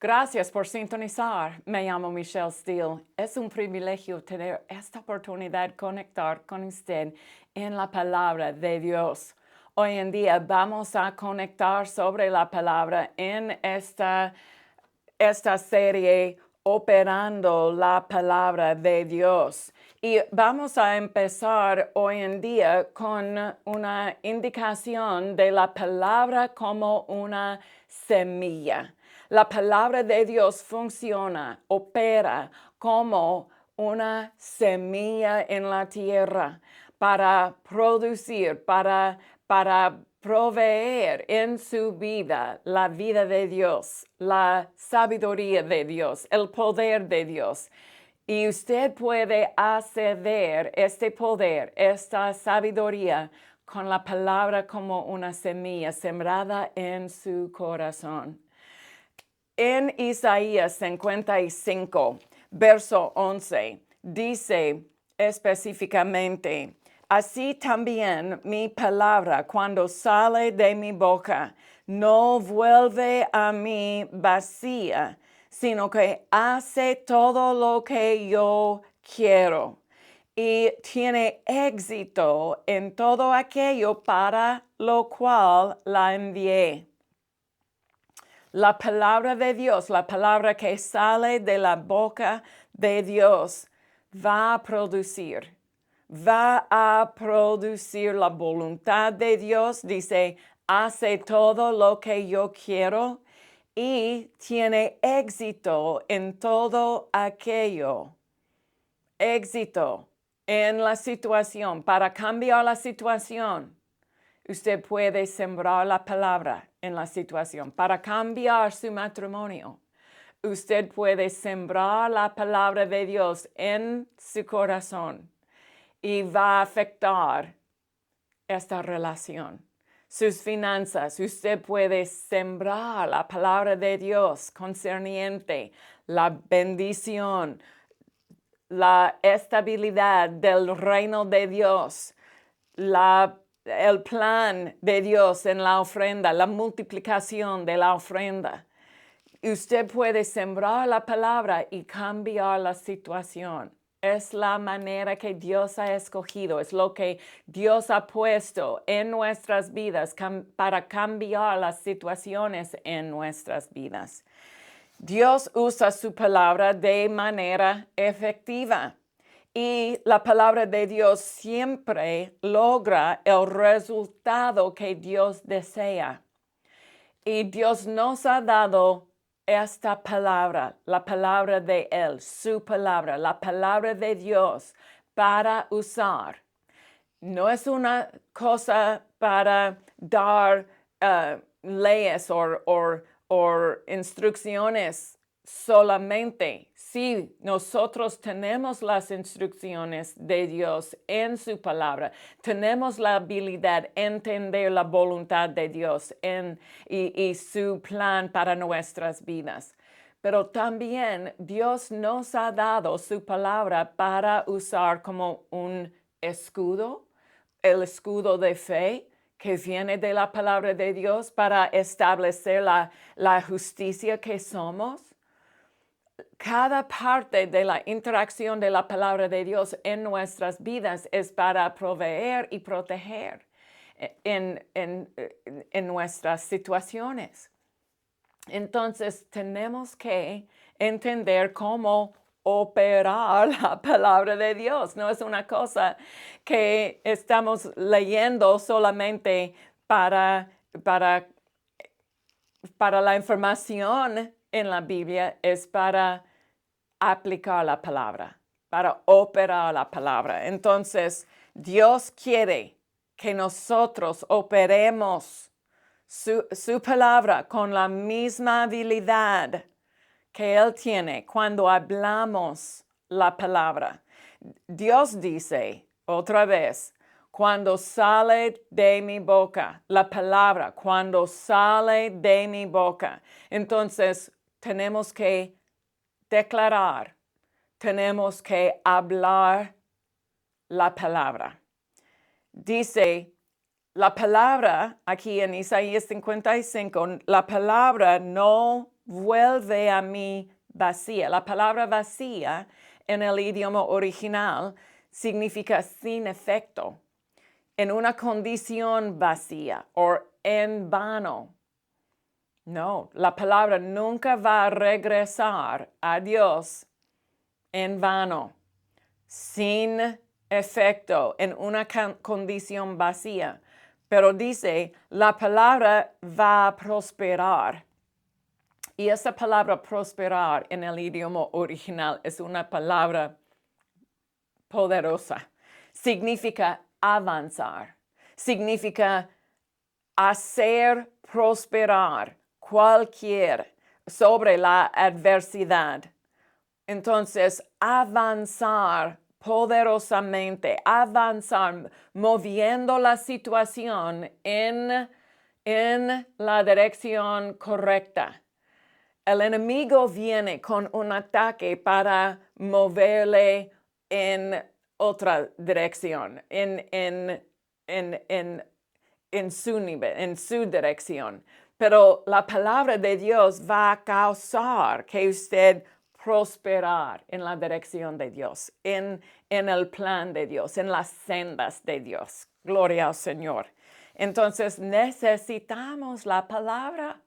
Gracias por sintonizar. Me llamo Michelle Steele. Es un privilegio tener esta oportunidad de conectar con usted en la palabra de Dios. Hoy en día vamos a conectar sobre la palabra en esta serie Operando la Palabra de Dios. Y vamos a empezar hoy en día con una indicación de la palabra como una semilla. La palabra de Dios funciona, opera como una semilla en la tierra para producir, para proveer en su vida la vida de Dios, la sabiduría de Dios, el poder de Dios. Y usted puede acceder este poder, esta sabiduría, con la palabra como una semilla sembrada en su corazón. En Isaías 55, verso 11, dice específicamente: así también mi palabra, cuando sale de mi boca, no vuelve a mí vacía, sino que hace todo lo que yo quiero y tiene éxito en todo aquello para lo cual la envié. La palabra de Dios, la palabra que sale de la boca de Dios, va a producir la voluntad de Dios. Dice, hace todo lo que yo quiero y tiene éxito en todo aquello. Éxito en la situación, para cambiar la situación. Usted puede sembrar la palabra en la situación para cambiar su matrimonio. Usted puede sembrar la palabra de Dios en su corazón y va a afectar esta relación. Sus finanzas, usted puede sembrar la palabra de Dios concerniente la bendición, la estabilidad del reino de Dios, el plan de Dios en la ofrenda, la multiplicación de la ofrenda. Usted puede sembrar la palabra y cambiar la situación. Es la manera que Dios ha escogido, es lo que Dios ha puesto en nuestras vidas para cambiar las situaciones en nuestras vidas. Dios usa su palabra de manera efectiva. Y la palabra de Dios siempre logra el resultado que Dios desea. Y Dios nos ha dado esta palabra, la palabra de Él, su palabra, la palabra de Dios para usar. No es una cosa para dar leyes o instrucciones solamente. Sí, nosotros tenemos las instrucciones de Dios en su palabra. Tenemos la habilidad de entender la voluntad de Dios y su plan para nuestras vidas. Pero también Dios nos ha dado su palabra para usar como un escudo, el escudo de fe que viene de la palabra de Dios para establecer la justicia que somos. Cada parte de la interacción de la palabra de Dios en nuestras vidas es para proveer y proteger en nuestras situaciones. Entonces tenemos que entender cómo operar la palabra de Dios. No es una cosa que estamos leyendo solamente para la información en la Biblia, es para aplicar la palabra, para operar la palabra. Entonces, Dios quiere que nosotros operemos su palabra con la misma habilidad que Él tiene cuando hablamos la palabra. Dios dice otra vez, cuando sale de mi boca, la palabra, cuando sale de mi boca. Entonces, tenemos que declarar, tenemos que hablar la palabra. Dice la palabra aquí en Isaías 55, la palabra no vuelve a mí vacía. La palabra vacía en el idioma original significa sin efecto, en una condición vacía o en vano. No, la palabra nunca va a regresar a Dios en vano, sin efecto, en una condición vacía. Pero dice, la palabra va a prosperar. Y esa palabra prosperar en el idioma original es una palabra poderosa. Significa avanzar. Significa hacer prosperar cualquier sobre la adversidad. Entonces, avanzar poderosamente, avanzar, moviendo la situación en la dirección correcta. El enemigo viene con un ataque para moverle en otra dirección, en su nivel, en su dirección. Pero la palabra de Dios va a causar que usted prosperar en la dirección de Dios, en el plan de Dios, en las sendas de Dios. Gloria al Señor. Entonces necesitamos la palabra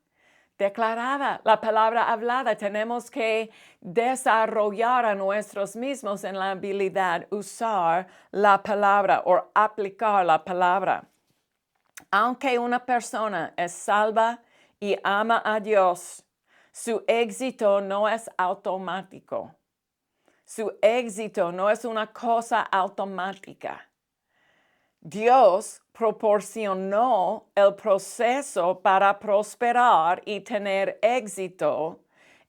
declarada, la palabra hablada. Tenemos que desarrollar a nosotros mismos en la habilidad usar la palabra o aplicar la palabra. Aunque una persona es salva y ama a Dios, su éxito no es automático. Su éxito no es una cosa automática. Dios proporcionó el proceso para prosperar y tener éxito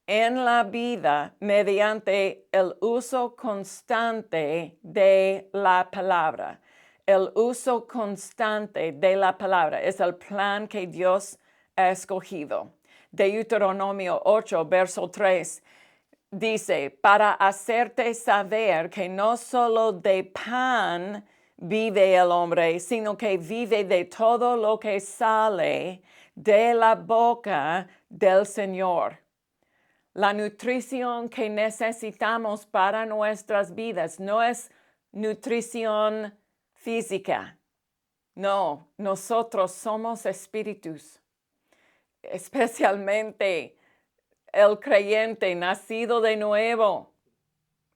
en la vida mediante el uso constante de la palabra. El uso constante de la palabra es el plan que Dios ha escogido. Deuteronomio 8, verso 3, dice, para hacerte saber que no solo de pan vive el hombre, sino que vive de todo lo que sale de la boca del Señor. La nutrición que necesitamos para nuestras vidas no es nutrición física. No, nosotros somos espíritus, especialmente el creyente nacido de nuevo.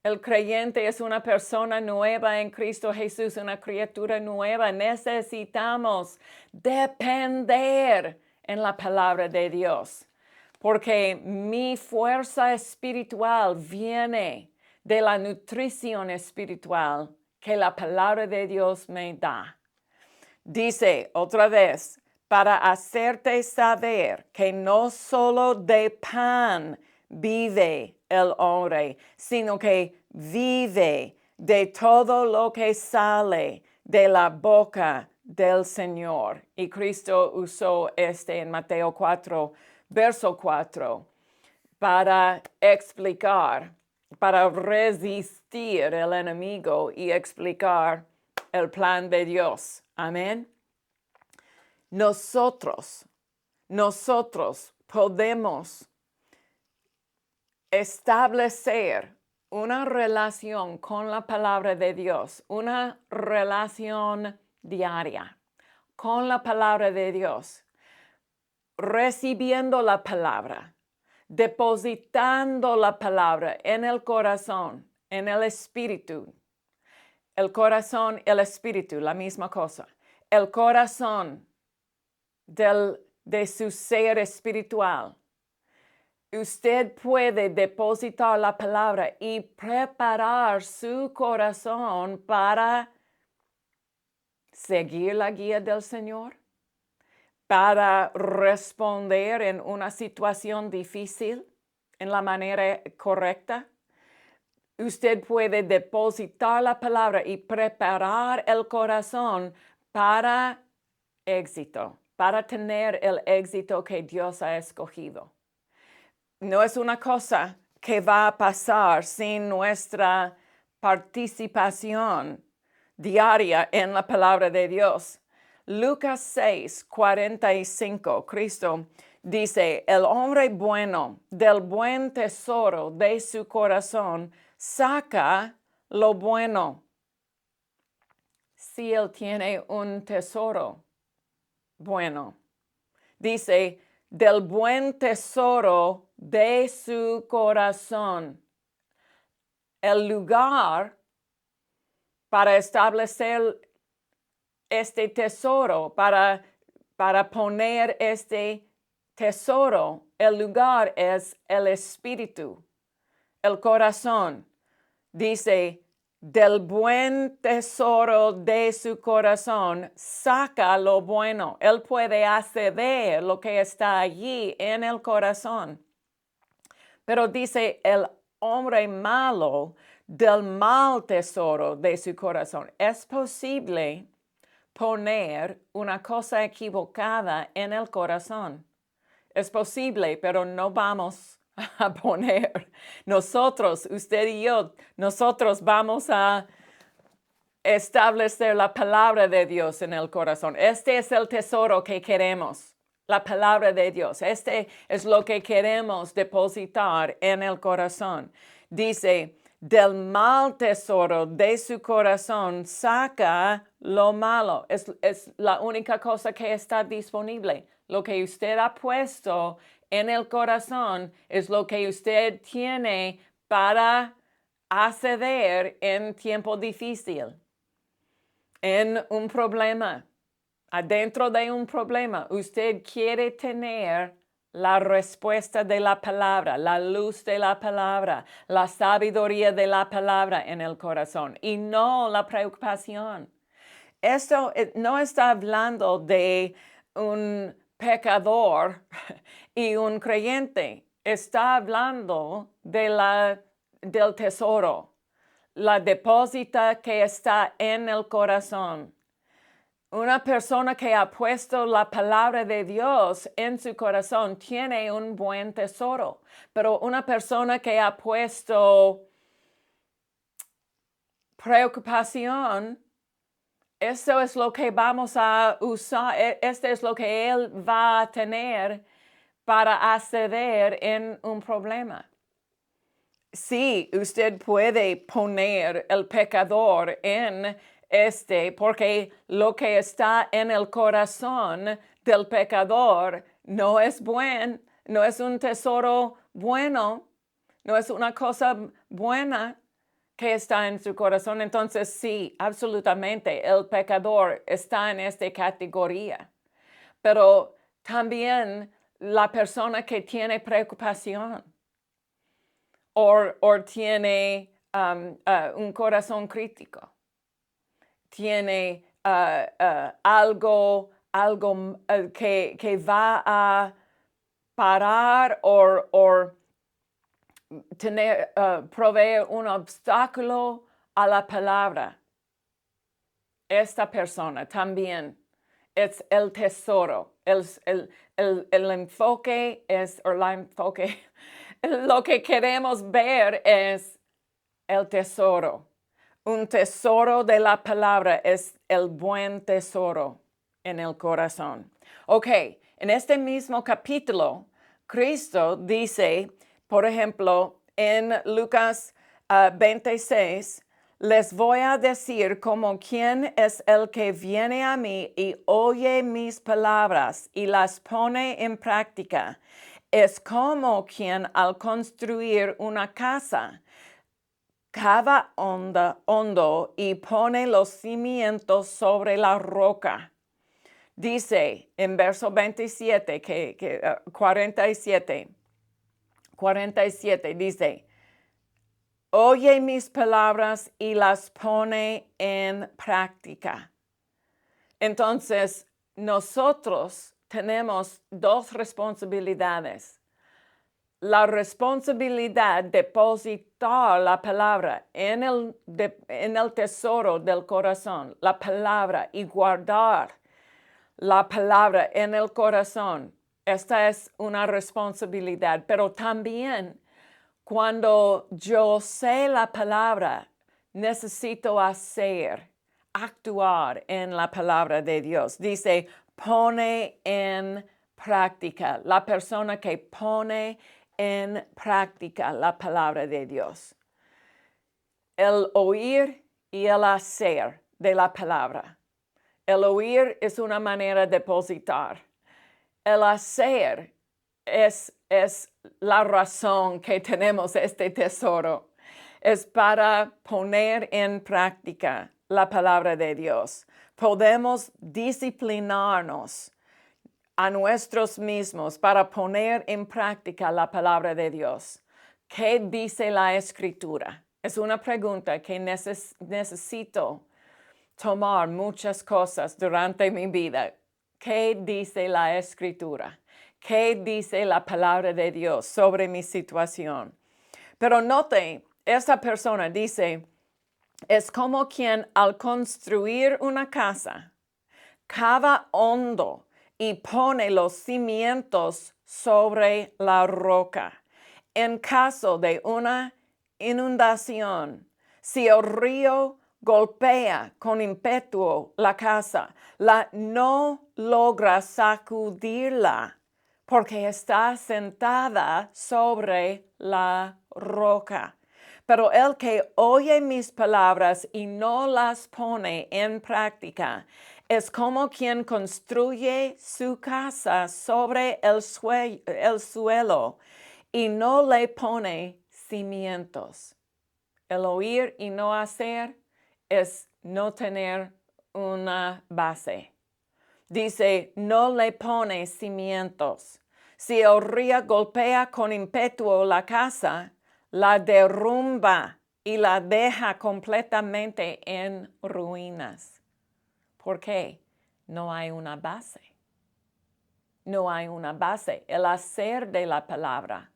El creyente es una persona nueva en Cristo Jesús, una criatura nueva. Necesitamos depender en la palabra de Dios, porque mi fuerza espiritual viene de la nutrición espiritual que la palabra de Dios me da. Dice otra vez, para hacerte saber que no solo de pan vive el hombre, sino que vive de todo lo que sale de la boca del Señor. Y Cristo usó en Mateo 4, verso 4, para explicar, para resistir el enemigo y explicar el plan de Dios. Amén. Nosotros podemos establecer una relación con la palabra de Dios, una relación diaria con la palabra de Dios, recibiendo la palabra, depositando la palabra en el corazón, en el espíritu. El corazón, el espíritu, la misma cosa. El corazón de su ser espiritual. Usted puede depositar la palabra y preparar su corazón para seguir la guía del Señor, para responder en una situación difícil en la manera correcta. Usted puede depositar la palabra y preparar el corazón para éxito, para tener el éxito que Dios ha escogido. No es una cosa que va a pasar sin nuestra participación diaria en la palabra de Dios. Lucas 6, 45, Cristo Dice, el hombre bueno del buen tesoro de su corazón saca lo bueno. Si él tiene un tesoro bueno. Dice, del buen tesoro de su corazón. El lugar para establecer este tesoro, para poner este tesoro, el lugar es el espíritu, el corazón. Dice, del buen tesoro de su corazón, saca lo bueno. Él puede acceder lo que está allí en el corazón. Pero dice, el hombre malo del mal tesoro de su corazón. Es posible poner una cosa equivocada en el corazón. Es posible, pero no vamos a poner nosotros, usted y yo, nosotros vamos a establecer la palabra de Dios en el corazón. Este es el tesoro que queremos, la palabra de Dios. Este es lo que queremos depositar en el corazón. Dice, del mal tesoro de su corazón saca lo malo. Es la única cosa que está disponible. Lo que usted ha puesto en el corazón es lo que usted tiene para acceder en tiempo difícil, en un problema, adentro de un problema. Usted quiere tener la respuesta de la palabra, la luz de la palabra, la sabiduría de la palabra en el corazón y no la preocupación. Esto no está hablando de un pecador y un creyente. Está hablando del tesoro, la depósita que está en el corazón. Una persona que ha puesto la palabra de Dios en su corazón tiene un buen tesoro, pero una persona que ha puesto preocupación, eso es lo que vamos a usar, este es lo que él va a tener para acceder en un problema. Sí, usted puede poner el pecador en porque lo que está en el corazón del pecador no es no es un tesoro bueno, no es una cosa buena que está en su corazón. Entonces, sí, absolutamente, el pecador está en esta categoría. Pero también la persona que tiene preocupación o tiene un corazón crítico, tiene algo que va a parar o proveer un obstáculo a la palabra. Esta persona también es el tesoro. El enfoque es, o la enfoque, lo que queremos ver es el tesoro. Un tesoro de la palabra es el buen tesoro en el corazón. Ok, en este mismo capítulo, Cristo dice, por ejemplo, en Lucas 26, les voy a decir como quién es el que viene a mí y oye mis palabras y las pone en práctica. Es como quien al construir una casa cava hondo y pone los cimientos sobre la roca. Dice en verso 27, 47, dice, oye mis palabras y las pone en práctica. Entonces, nosotros tenemos dos responsabilidades. La responsabilidad de depositar la palabra en el tesoro del corazón, la palabra, y guardar la palabra en el corazón. Esta es una responsabilidad, pero también cuando yo sé la palabra, necesito actuar en la palabra de Dios. Dice, pone en práctica, la persona que pone en práctica la palabra de Dios. El oír y el hacer de la palabra. El oír es una manera de depositar. El hacer es la razón que tenemos este tesoro. Es para poner en práctica la palabra de Dios. Podemos disciplinarnos a nosotros mismos para poner en práctica la palabra de Dios. ¿Qué dice la Escritura? Es una pregunta que necesito tomar muchas cosas durante mi vida. ¿Qué dice la Escritura? ¿Qué dice la palabra de Dios sobre mi situación? Pero note, esta persona dice, es como quien al construir una casa, cava hondo y pone los cimientos sobre la roca. En caso de una inundación, si el río golpea con ímpetu la casa, no logra sacudirla porque está sentada sobre la roca. Pero el que oye mis palabras y no las pone en práctica es como quien construye su casa sobre el suelo y no le pone cimientos. El oír y no hacer es no tener una base. Dice, no le pone cimientos. Si el río golpea con ímpetu la casa, la derrumba y la deja completamente en ruinas. ¿Por qué? No hay una base. No hay una base. El hacer de la palabra,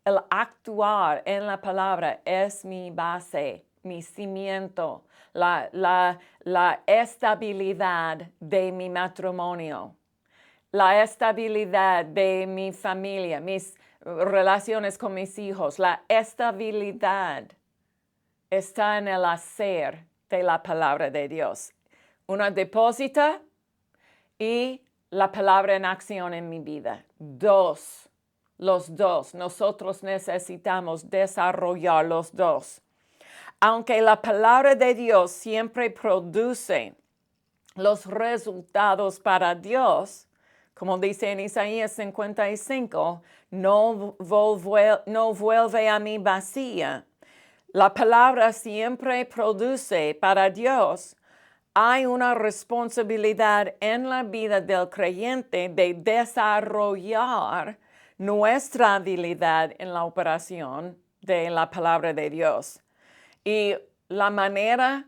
el actuar en la palabra es mi base, mi cimiento, la estabilidad de mi matrimonio, la estabilidad de mi familia, mis relaciones con mis hijos. La estabilidad está en el hacer de la palabra de Dios. Una depósita y la palabra en acción en mi vida. Los dos. Nosotros necesitamos desarrollar los dos. Aunque la palabra de Dios siempre produce los resultados para Dios, como dice en Isaías 55, no vuelve a mí vacía. La palabra siempre produce para Dios. Hay una responsabilidad en la vida del creyente de desarrollar nuestra habilidad en la operación de la palabra de Dios. Y la manera,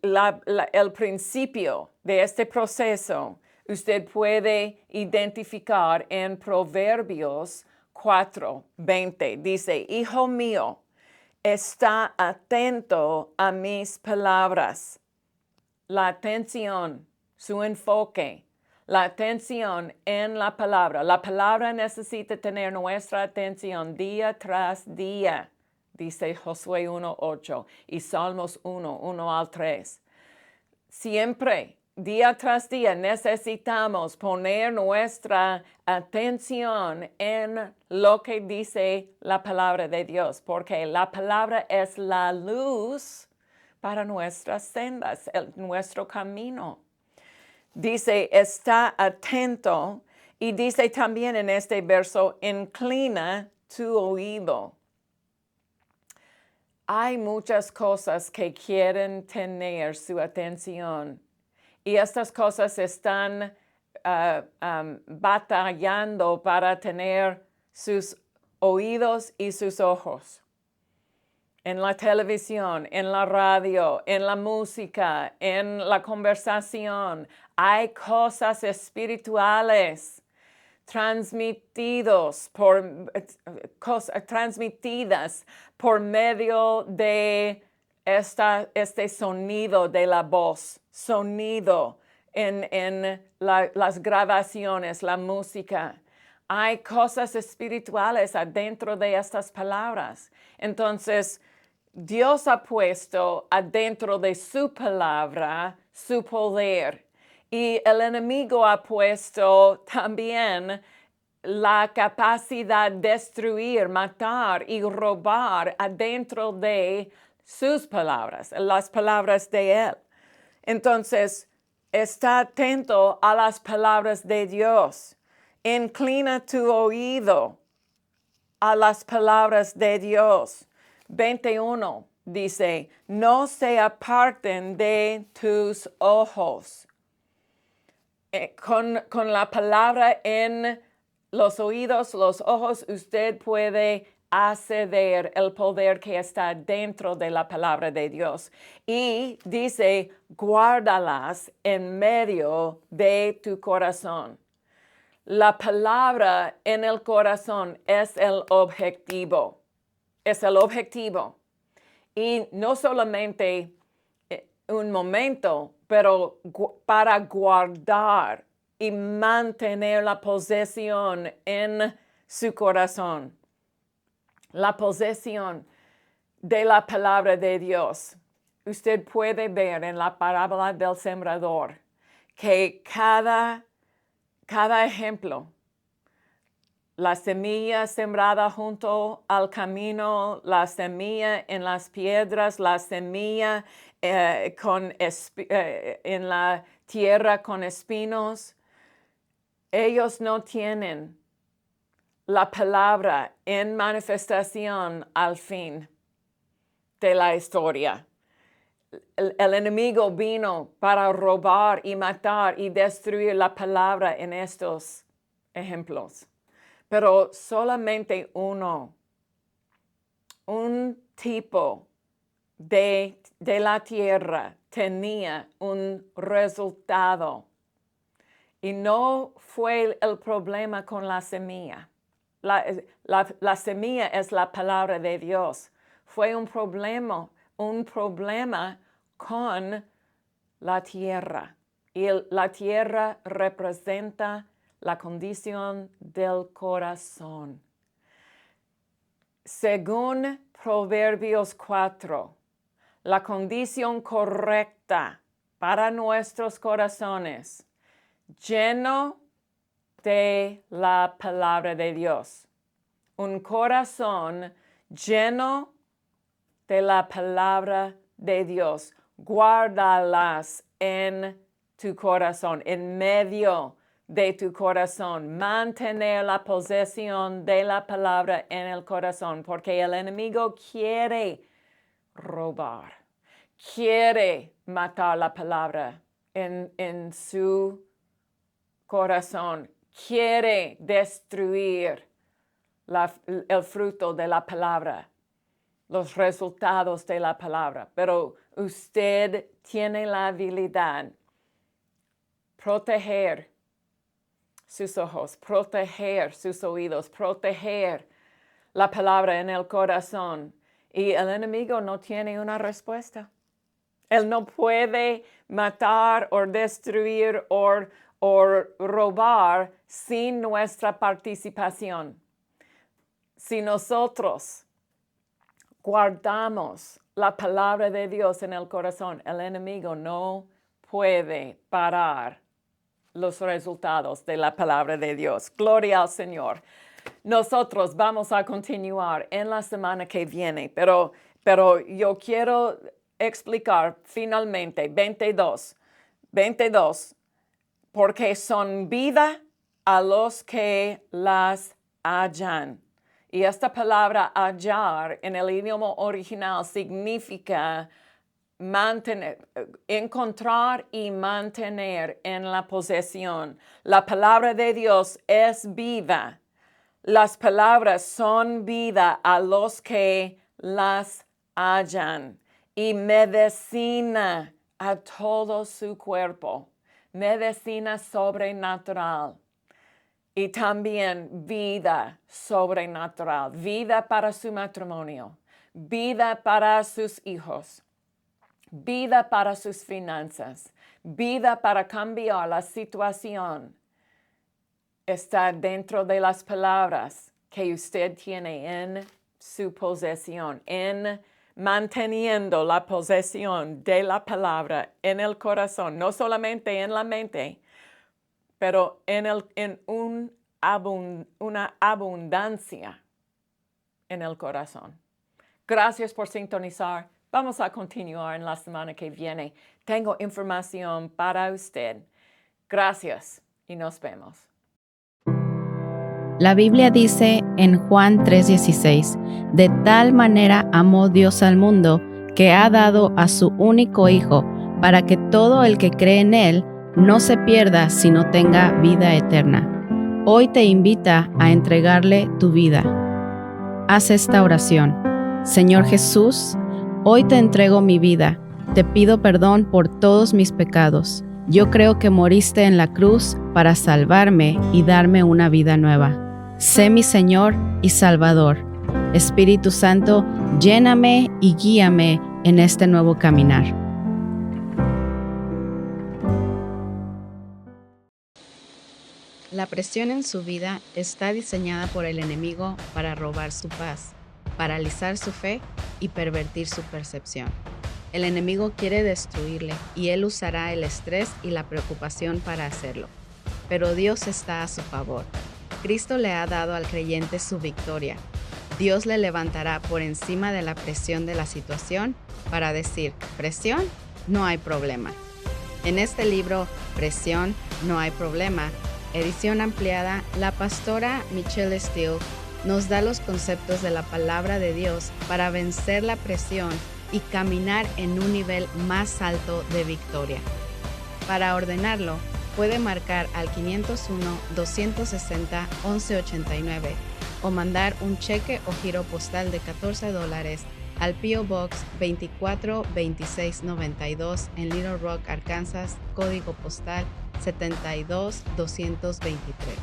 el principio de este proceso, usted puede identificar en Proverbios 4:20. Dice, hijo mío, está atento a mis palabras. La atención, su enfoque, la atención en la palabra. La palabra necesita tener nuestra atención día tras día, dice Josué 1:8 y Salmos 1:1-3. Siempre, día tras día, necesitamos poner nuestra atención en lo que dice la palabra de Dios, porque la palabra es la luz para nuestras sendas, nuestro camino. Dice, está atento, y dice también en este verso, inclina tu oído. Hay muchas cosas que quieren tener su atención, y estas cosas están batallando para tener sus oídos y sus ojos. En la televisión, en la radio, en la música, en la conversación. Hay cosas espirituales transmitidas por medio de este sonido de la voz, sonido en las grabaciones, la música. Hay cosas espirituales adentro de estas palabras. Entonces, Dios ha puesto adentro de su palabra su poder. Y el enemigo ha puesto también la capacidad de destruir, matar y robar adentro de sus palabras, las palabras de Él. Entonces, está atento a las palabras de Dios. Inclina tu oído a las palabras de Dios. 21 dice, no se aparten de tus ojos. Con la palabra en los oídos, los ojos, usted puede acceder el poder que está dentro de la palabra de Dios. Y dice, guárdalas en medio de tu corazón. La palabra en el corazón es el objetivo. Es el objetivo. Y no solamente un momento, pero para guardar y mantener la posesión en su corazón. La posesión de la palabra de Dios. Usted puede ver en la parábola del sembrador que cada ejemplo, la semilla sembrada junto al camino, la semilla en las piedras, la semilla en la tierra con espinos, ellos no tienen la palabra en manifestación al fin de la historia. El enemigo vino para robar y matar y destruir la palabra en estos ejemplos. Pero solamente un tipo de la tierra tenía un resultado. Y no fue el problema con la semilla. La semilla es la palabra de Dios. Fue un problema con la tierra. Y la tierra representa la condición del corazón. Según Proverbios 4, la condición correcta para nuestros corazones, lleno de la palabra de Dios. Un corazón lleno de la palabra de Dios. Guárdalas en tu corazón, en medio de tu corazón. Mantener la posesión de la palabra en el corazón, porque el enemigo quiere robar, quiere matar la palabra en su corazón, quiere destruir el fruto de la palabra, los resultados de la palabra. Pero usted tiene la habilidad de proteger sus ojos, proteger sus oídos, proteger la palabra en el corazón. Y el enemigo no tiene una respuesta. Él no puede matar o destruir o robar sin nuestra participación. Si nosotros guardamos la palabra de Dios en el corazón, el enemigo no puede parar los resultados de la palabra de Dios. Gloria al Señor. Nosotros vamos a continuar en la semana que viene, pero yo quiero explicar finalmente 22, porque son vida a los que las hallan. Y esta palabra hallar en el idioma original significa encontrar y mantener en la posesión. La palabra de Dios es vida. Las palabras son vida a los que las hallan y medicina a todo su cuerpo, medicina sobrenatural y también vida sobrenatural, vida para su matrimonio, vida para sus hijos, vida para sus finanzas, vida para cambiar la situación. Está dentro de las palabras que usted tiene en su posesión, en manteniendo la posesión de la palabra en el corazón, no solamente en la mente, pero en un una abundancia en el corazón. Gracias por sintonizar. Vamos a continuar en la semana que viene. Tengo información para usted. Gracias y nos vemos. La Biblia dice en Juan 3:16, de tal manera amó Dios al mundo que ha dado a su único Hijo, para que todo el que cree en Él no se pierda, sino tenga vida eterna. Hoy te invita a entregarle tu vida. Haz esta oración. Señor Jesús, hoy te entrego mi vida. Te pido perdón por todos mis pecados. Yo creo que moriste en la cruz para salvarme y darme una vida nueva. Sé mi Señor y Salvador. Espíritu Santo, lléname y guíame en este nuevo caminar. La presión en su vida está diseñada por el enemigo para robar su paz, paralizar su fe y pervertir su percepción. El enemigo quiere destruirle y él usará el estrés y la preocupación para hacerlo. Pero Dios está a su favor. Cristo le ha dado al creyente su victoria. Dios le levantará por encima de la presión de la situación para decir, presión, no hay problema. En este libro, Presión, no hay problema, edición ampliada, la pastora Michelle Steele nos da los conceptos de la palabra de Dios para vencer la presión y caminar en un nivel más alto de victoria. Para ordenarlo, puede marcar al 501-260-1189 o mandar un cheque o giro postal de $14 al P.O. Box 242692 en Little Rock, Arkansas, código postal 72223.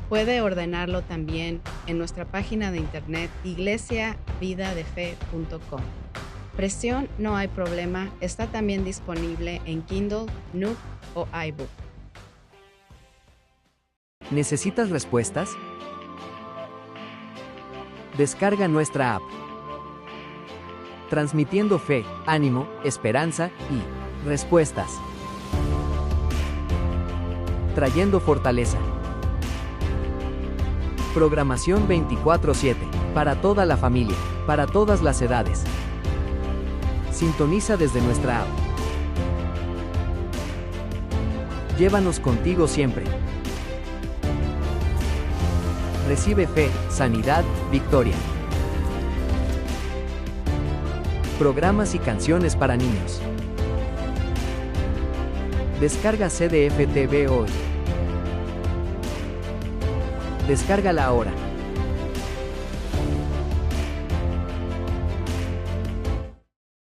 Puede ordenarlo también en nuestra página de internet iglesiavidadefe.com. Presión, no hay problema, está también disponible en Kindle, Nook o iBook. ¿Necesitas respuestas? Descarga nuestra app. Transmitiendo fe, ánimo, esperanza y respuestas. Trayendo fortaleza. Programación 24/7, para toda la familia, para todas las edades. Sintoniza desde nuestra app. Llévanos contigo siempre. Recibe fe, sanidad, victoria. Programas y canciones para niños. Descarga CDF TV hoy. Descárgala ahora.